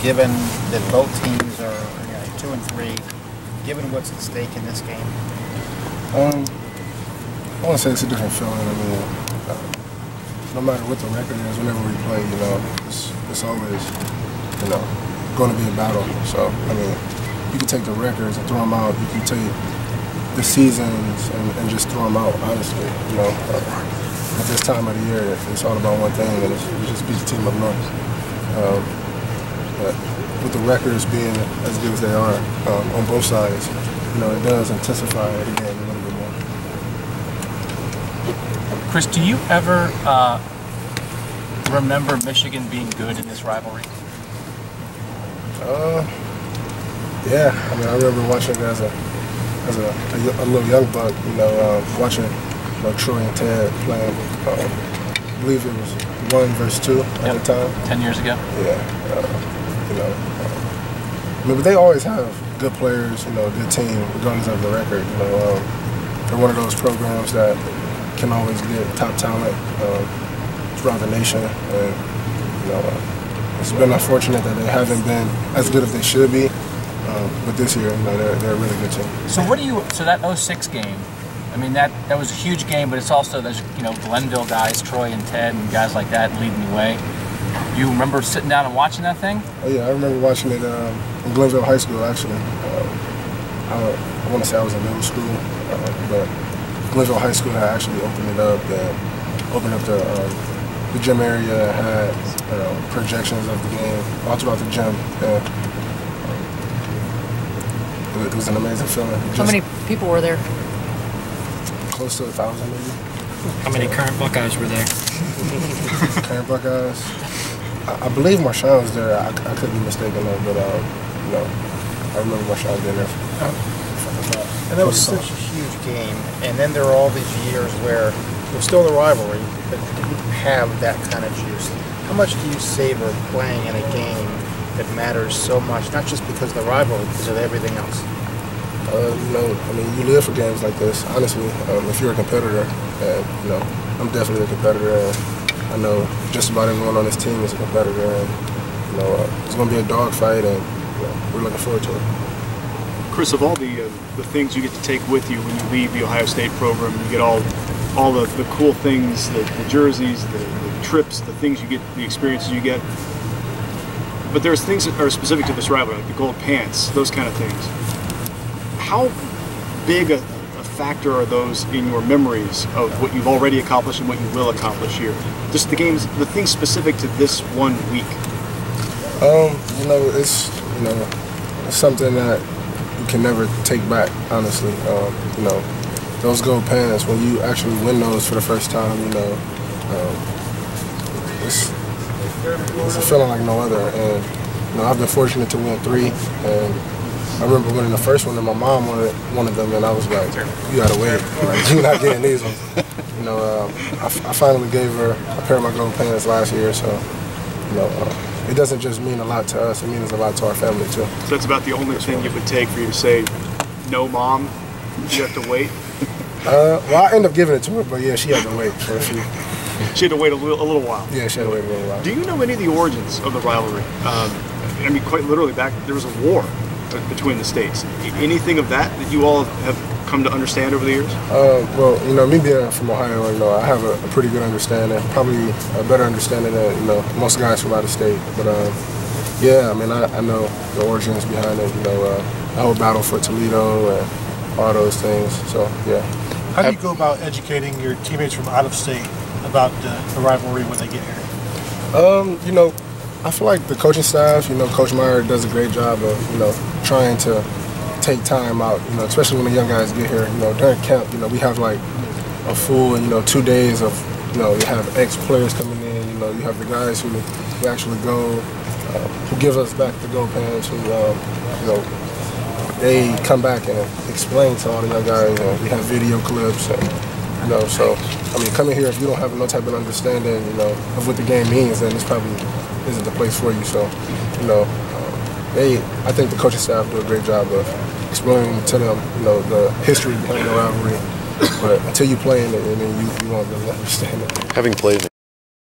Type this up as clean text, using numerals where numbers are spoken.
given that both teams are 2-3, given what's at stake in this game? I want to say it's a different feeling. I mean, no matter what the record is, whenever we play, it's always, going to be a battle. So, I mean, you can take the records and throw them out. You can take the seasons and just throw them out, honestly. At this time of the year, it's all about one thing, and it's just beat the team up north. But with the records being as good as they are on both sides, it does intensify the game a little bit more. Chris, do you ever remember Michigan being good in this rivalry? Yeah. I mean, I remember watching it as a little young buck. Watching Troy and Ted playing. I believe it was 1 versus 2 at the time. 10 years ago. Yeah. But they always have good players. A good team, regardless of the record. They're one of those programs that can always get top talent throughout the nation, and it's been unfortunate that they haven't been as good as they should be. But this year, they're a really good team. So that 06 game, I mean that was a huge game, but it's also there's Glenville guys, Troy and Ted and guys like that leading the way. You remember sitting down and watching that thing? Oh yeah, I remember watching it in Glenville High School actually. I want to say I was in middle school, but Glenville High School had actually opened it up and opened up the gym area, had projections of the game all throughout the gym. It was an amazing feeling. How many people were there? Close to 1,000 maybe. How many current Buckeyes were there? Current Buckeyes? I believe Marshawn was there. I could be mistaken though, but I remember Marshawn being there. And that was such a huge game. And then there are all these years where it was still the rivalry, but you didn't have that kind of juice. How much do you savor playing in a game that matters so much, not just because of the rivalry, because of everything else? I mean, you live for games like this, honestly. If you're a competitor, and, I'm definitely a competitor, and I know just about everyone on this team is a competitor, and, it's going to be a dogfight, and we're looking forward to it. Chris, of all the things you get to take with you when you leave the Ohio State program, you get all the cool things, the jerseys, the trips, the things you get, the experiences you get. But there's things that are specific to this rivalry, like the gold pants, those kind of things. How big a factor are those in your memories of what you've already accomplished and what you will accomplish here? Just the things specific to this 1 week. It's something that you can never take back, honestly. Those gold pants, when you actually win those for the first time, it's a feeling like no other. And I've been fortunate to win 3, and I remember winning the first one, and my mom wanted them, and I was like, "You gotta wait. Like, you're not getting these ones." I finally gave her a pair of my gold pants last year, so it doesn't just mean a lot to us; it means a lot to our family too. So that's about the only thing it would take for you to say, "No, Mom, you have to wait." Well, I ended up giving it to her, but yeah, she had to wait for a few. She had to wait a little while. Yeah, she had to wait a little while. Do you know any of the origins of the rivalry? I mean, quite literally, there was a war between the states. Anything of that you all have come to understand over the years? Well, me being from Ohio, I have a pretty good understanding, probably a better understanding than most guys from out of state. But yeah, I mean, I know the origins behind it. The whole battle for Toledo and all those things. So yeah. How do you go about educating your teammates from out of state about the rivalry when they get here? I feel like the coaching staff, Coach Meyer does a great job of, trying to take time out, especially when the young guys get here. During camp, we have like a full, 2 days of, you have ex-players coming in, you have the guys who actually go, who give us back the gold pants, who, they come back and explain to all the young guys, and we have video clips, and, so, I mean, coming here, if you don't have no type of understanding, of what the game means, then it's probably isn't the place for you. So, I think the coaching staff do a great job of explaining to them, the history behind the rivalry. But until you play in it, and then you won't really understand it. Having played